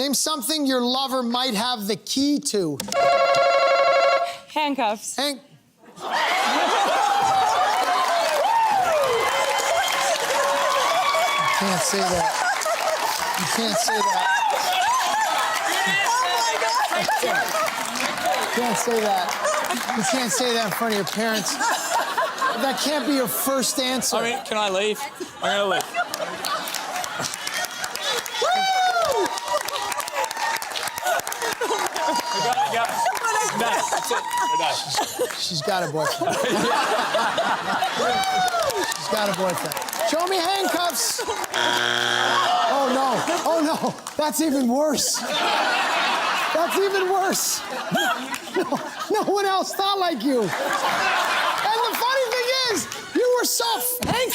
Name something your lover might have the key to. Handcuffs. Hank. You can't say that. You can't say that. You can't say that. You can't say that in front of your parents. That can't be your first answer. I mean, can I leave? I'm gonna leave. We go. No, that's it. We're done. She's got a boyfriend. She's got a boyfriend. Show me handcuffs. Oh no. Oh no. That's even worse. That's even worse. No one else thought like you. And the funny thing is, you were so handcuffed.